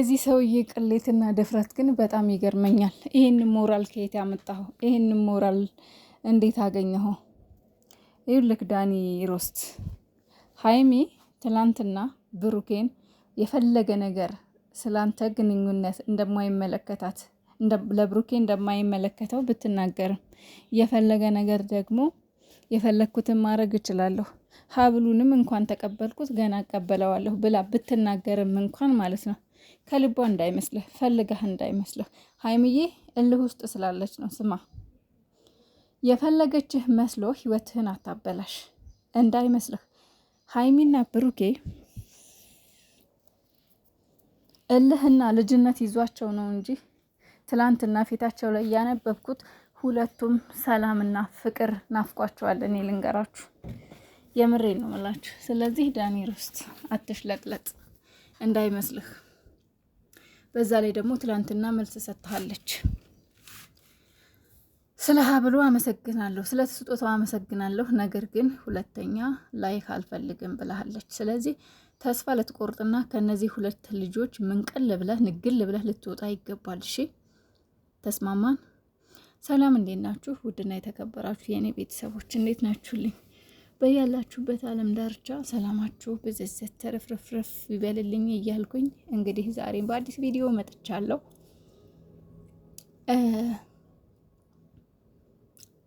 የዚህ ሰውዬ ቅሌትና ድፍረት ግን በጣም ይገርመኛል። ይህን ሞራል ከየት ያመጣኸው? ይህን ሞራል እንዴት አገኘኸው? ይኸውልህ ዳኒ ሮስት ሀይሚ ትላንትና ብሩኬን የፈለገ ነገር ስላንተ ግንኙነት እንደማይመለከታት ለብሩኬ እንደማይመለከተው ብትናገርም የፈለገ ነገር ደግሞ የፈለግኩትን ማድረግ እችላለሁ ሀብሉንም እንኳን ተቀበልኩት ገና እቀበለዋለሁ ብላ ብትናገርም እንኳን ማለት ነው ከልቧ እንዳይመስልህ ፈልገህ እንዳይመስልህ። ሀይሚዬ እልህ ውስጥ ስላለች ነው። ስማ የፈለገችህ መስሎ ህይወትህን አታበላሽ እንዳይመስልህ። ሀይሚና ብሩኬ እልህና ልጅነት ይዟቸው ነው እንጂ ትላንትና ፊታቸው ላይ ያነበብኩት ሁለቱም ሰላምና ፍቅር ናፍቋቸዋል። እኔ ልንገራችሁ የምሬ ነው የምላችሁ። ስለዚህ ዳኒ ሮስት አትሽለጥለጥ እንዳይመስልህ። በዛ ላይ ደግሞ ትላንትና መልስ ሰጥታለች። ስለ ሀብሉ አመሰግናለሁ፣ ስለ ስጦታው አመሰግናለሁ፣ ነገር ግን ሁለተኛ ላይክ አልፈልግም ብላለች። ስለዚህ ተስፋ ልትቆርጥና ከነዚህ ሁለት ልጆች ምንቅል ብለህ ንግል ብለህ ልትወጣ ይገባል። እሺ ተስማማን? ሰላም እንዴት ናችሁ? ውድና የተከበራችሁ የእኔ ቤተሰቦች እንዴት ናችሁልኝ? በያላችሁበት ዓለም ዳርቻ ሰላማችሁ ብዝዝት ተረፍረፍረፍ ይበልልኝ እያልኩኝ እንግዲህ ዛሬም በአዲስ ቪዲዮ መጥቻለሁ።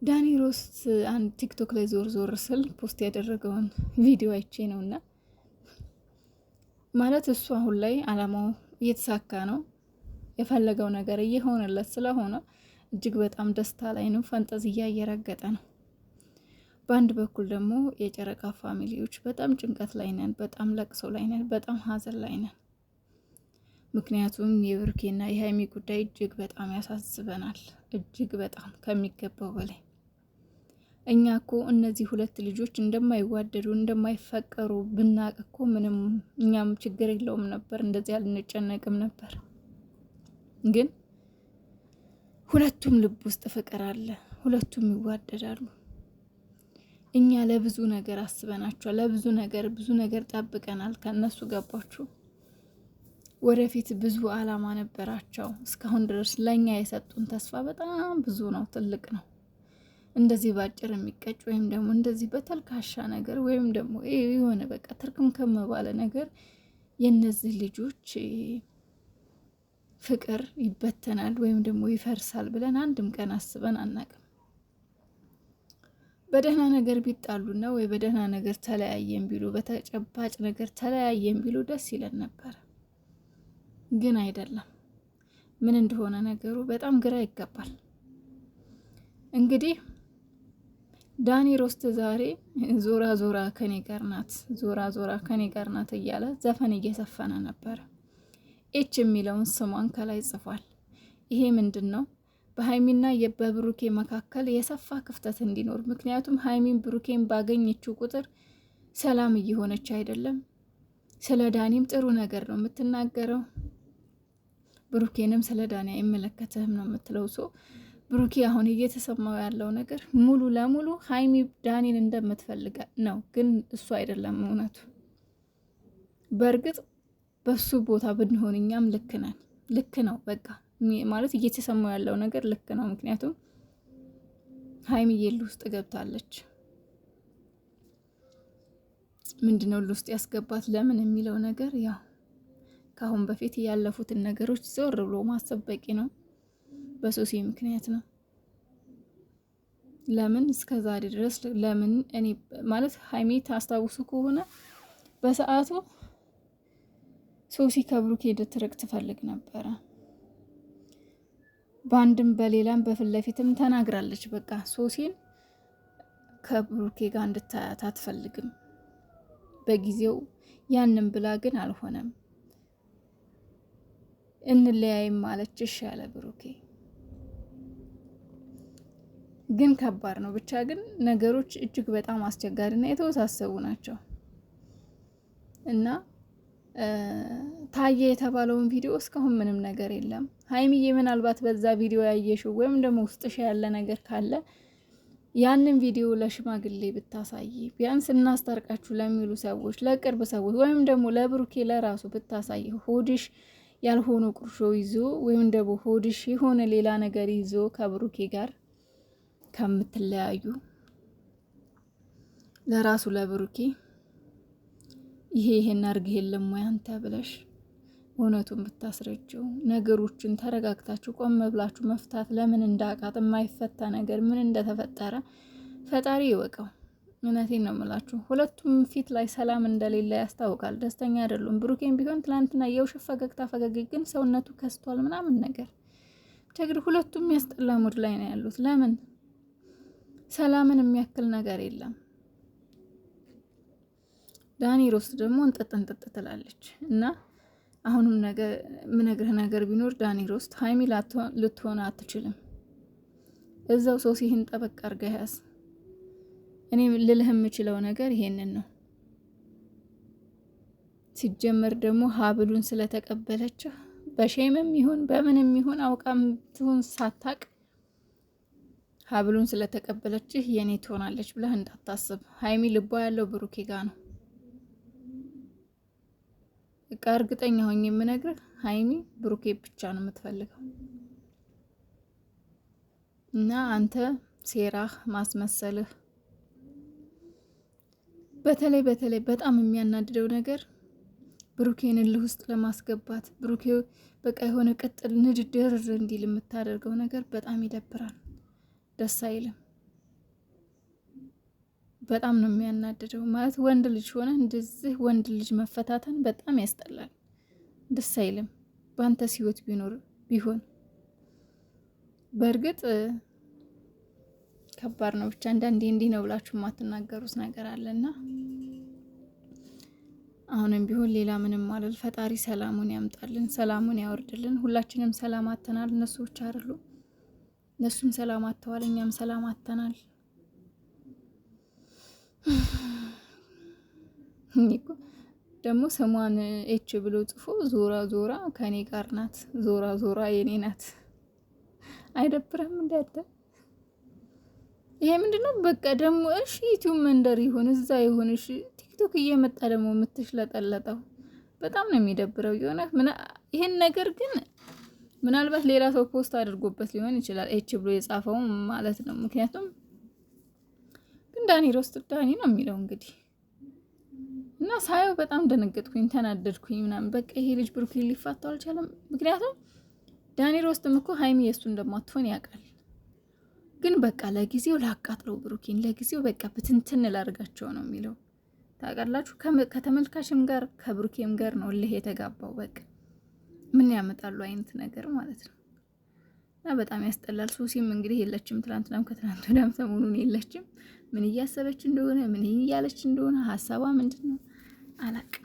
ዳኒ ሮስት አንድ ቲክቶክ ላይ ዞር ዞር ስል ፖስት ያደረገውን ቪዲዮ አይቼ ነውና ማለት እሱ አሁን ላይ አላማው እየተሳካ ነው፣ የፈለገው ነገር እየሆነለት ስለሆነ እጅግ በጣም ደስታ ላይ ነው፣ ፈንጠዝያ እየረገጠ ነው። በአንድ በኩል ደግሞ የጨረቃ ፋሚሊዎች በጣም ጭንቀት ላይ ነን፣ በጣም ለቅሶ ላይ ነን፣ በጣም ሀዘን ላይ ነን። ምክንያቱም የብሩኬና የሀይሚ ጉዳይ እጅግ በጣም ያሳስበናል፣ እጅግ በጣም ከሚገባው በላይ። እኛ እኮ እነዚህ ሁለት ልጆች እንደማይዋደዱ እንደማይፈቀሩ ብናቅ እኮ ምንም እኛም ችግር የለውም ነበር፣ እንደዚህ አልንጨነቅም ነበር። ግን ሁለቱም ልብ ውስጥ ፍቅር አለ፣ ሁለቱም ይዋደዳሉ። እኛ ለብዙ ነገር አስበናቸዋል፣ ለብዙ ነገር ጠብቀናል ከነሱ። ገባችሁ? ወደፊት ብዙ አላማ ነበራቸው። እስካሁን ድረስ ለኛ የሰጡን ተስፋ በጣም ብዙ ነው፣ ትልቅ ነው። እንደዚህ ባጭር የሚቀጭ ወይም ደግሞ እንደዚህ በተልካሻ ነገር ወይም ደግሞ የሆነ በቃ ትርክምክም ባለ ነገር የነዚህ ልጆች ፍቅር ይበተናል ወይም ደግሞ ይፈርሳል ብለን አንድም ቀን አስበን አናቅም። በደህና ነገር ቢጣሉና ወይ በደህና ነገር ተለያየን ቢሉ በተጨባጭ ነገር ተለያየን ቢሉ ደስ ይለን ነበር። ግን አይደለም። ምን እንደሆነ ነገሩ በጣም ግራ ይገባል። እንግዲህ ዳኒ ሮስት ዛሬ ዞራ ዞራ ከኔ ጋር ናት፣ ዞራ ዞራ ከኔ ጋር ናት እያለ ዘፈን እየዘፈነ ነበር። ኤች የሚለውን ስሟን ከላይ ጽፏል። ይሄ ምንድን ነው? በሀይሚና በብሩኬ መካከል የሰፋ ክፍተት እንዲኖር። ምክንያቱም ሀይሚን ብሩኬን ባገኘችው ቁጥር ሰላም እየሆነች አይደለም። ስለ ዳኒም ጥሩ ነገር ነው የምትናገረው፣ ብሩኬንም ስለ ዳኒ አይመለከትህም ነው የምትለው። ሰው ብሩኬ አሁን እየተሰማው ያለው ነገር ሙሉ ለሙሉ ሀይሚ ዳኒን እንደምትፈልጋ ነው፣ ግን እሱ አይደለም እውነቱ። በእርግጥ በሱ ቦታ ብንሆን እኛም ልክ ነን፣ ልክ ነው በቃ ማለት እየተሰማው ያለው ነገር ልክ ነው። ምክንያቱም ሀይሚዬ እልህ ውስጥ ገብታለች። ምንድነው እልህ ውስጥ ያስገባት ለምን የሚለው ነገር ያው ከአሁን በፊት ያለፉትን ነገሮች ዞር ብሎ ማሰብ በቂ ነው። በሶሲ ምክንያት ነው። ለምን እስከዛሬ ድረስ ለምን እኔ ማለት ሀይሚ ታስታውሱ ከሆነ በሰዓቱ ሶሲ ከብሩኬ እንድትርቅ ትፈልግ ነበረ። በአንድም በሌላም በፊት ለፊትም ተናግራለች። በቃ ሶሲን ከብሩኬ ጋር እንድታያት አትፈልግም በጊዜው። ያንን ብላ ግን አልሆነም። እንለያይም ማለች እሺ ያለ ብሩኬ ግን ከባድ ነው። ብቻ ግን ነገሮች እጅግ በጣም አስቸጋሪና የተወሳሰቡ ናቸው እና ታየ የተባለውን ቪዲዮ እስካሁን ምንም ነገር የለም። ሀይሚዬ ምናልባት በዛ ቪዲዮ ያየሽው ወይም ደግሞ ውስጥሽ ያለ ነገር ካለ ያንን ቪዲዮ ለሽማግሌ ብታሳይ፣ ቢያንስ እናስታርቃችሁ ለሚሉ ሰዎች፣ ለቅርብ ሰዎች ወይም ደግሞ ለብሩኬ ለራሱ ብታሳይ ሆድሽ ያልሆነ ቁርሾ ይዞ ወይም ደግሞ ሆድሽ የሆነ ሌላ ነገር ይዞ ከብሩኬ ጋር ከምትለያዩ ለራሱ ለብሩኬ ይሄን አርግ የለም ወይ አንተ ብለሽ እውነቱን ብታስረጀው ነገሮችን ተረጋግታችሁ ቆም ብላችሁ መፍታት ለምን እንዳቃት የማይፈታ ነገር ምን እንደተፈጠረ ፈጣሪ ይወቀው። እውነቴን ነው የምላችሁ። ሁለቱም ፊት ላይ ሰላም እንደሌለ ያስታውቃል። ደስተኛ አይደሉም። ብሩኬን ቢሆን ትላንትና የውሸት ፈገግታ ፈገግ፣ ግን ሰውነቱ ከስቷል ምናምን ነገር ችግር። ሁለቱም ያስጠላ ሙድ ላይ ነው ያሉት። ለምን ሰላምን የሚያክል ነገር የለም። ዳኒ ሮስት ደግሞ እንጥጥ ትላለች እና አሁንም ነገር ምነግርህ ነገር ቢኖር ዳኒ ሮስት ሀይሚ ልትሆን አትችልም። እዛው ሶሲህን ጠበቅ አድርገህ ያዝ። እኔ ልልህ የምችለው ነገር ይሄንን ነው። ሲጀመር ደግሞ ሀብሉን ስለተቀበለችህ በሼምም ይሁን በምንም ይሁን አውቃም ትሁን ሳታቅ ሀብሉን ስለተቀበለችህ የኔ ትሆናለች ብለህ እንዳታስብ። ሀይሚ ልቧ ያለው ብሩኬ ጋ ነው። በቃ እርግጠኛ ሆኜ የምነግርህ ሀይሚ ብሩኬ ብቻ ነው የምትፈልገው። እና አንተ ሴራህ ማስመሰልህ በተለይ በጣም የሚያናድደው ነገር ብሩኬን እልህ ውስጥ ለማስገባት ብሩኬ በቃ የሆነ ቅጥል ንድድር እንዲል የምታደርገው ነገር በጣም ይደብራል፣ ደስ አይልም። በጣም ነው የሚያናድደው። ማለት ወንድ ልጅ ሆነ እንደዚህ ወንድ ልጅ መፈታተን በጣም ያስጠላል፣ ደስ አይልም። በአንተ ህይወት ቢሆን በእርግጥ ከባድ ነው። ብቻ አንዳንዴ እንዲህ ነው ብላችሁ የማትናገሩት ነገር አለና አሁንም ቢሆን ሌላ ምንም ማለት ፈጣሪ ሰላሙን ያምጣልን፣ ሰላሙን ያወርድልን። ሁላችንም ሰላም አተናል፣ እነሱ ብቻ አይደሉም። እነሱም ሰላም አተዋል፣ እኛም ሰላም አተናል። ደግሞ ስሟን ኤች ብሎ ጽፎ ዞራ ዞራ ከኔ ጋር ናት፣ ዞራ ዞራ የኔ ናት። አይደብረም እንዳለ ይሄ ምንድነው? በቃ ደግሞ እሺ ዩቲዩብ መንደር ይሁን እዛ ይሁን እሺ፣ ቲክቶክ እየመጣ ደግሞ የምትሽለጠለጠው በጣም ነው የሚደብረው። የሆነ ይሄን ነገር ግን ምናልባት ሌላ ሰው ፖስት አድርጎበት ሊሆን ይችላል፣ ኤች ብሎ የጻፈው ማለት ነው። ምክንያቱም ግን ዳኒ ሮስት ዳኒ ነው የሚለው እንግዲህ እና ሳየው በጣም ደነገጥኩኝ፣ ተናደድኩኝ ምናምን። በቃ ይሄ ልጅ ብሩኬን ሊፋታው አልቻለም። ምክንያቱም ዳኒ ሮስትም እኮ ሀይሚ የእሱ እንደማትሆን ያውቃል። ግን በቃ ለጊዜው ላቃጥለው ብሩኬን፣ ለጊዜው በቃ ብትንትን ላርጋቸው ነው የሚለው። ታውቃላችሁ ከተመልካችም ጋር ከብሩኬም ጋር ነው እልህ የተጋባው። በቃ ምን ያመጣሉ አይነት ነገር ማለት ነው። እና በጣም ያስጠላል። ሱሲም እንግዲህ የለችም፣ ትናንትናም ከትናንት ወዲያም ሰሞኑን የለችም። ምን እያሰበች እንደሆነ ምን እያለች እንደሆነ ሀሳቧ ምንድን ነው አላቅም።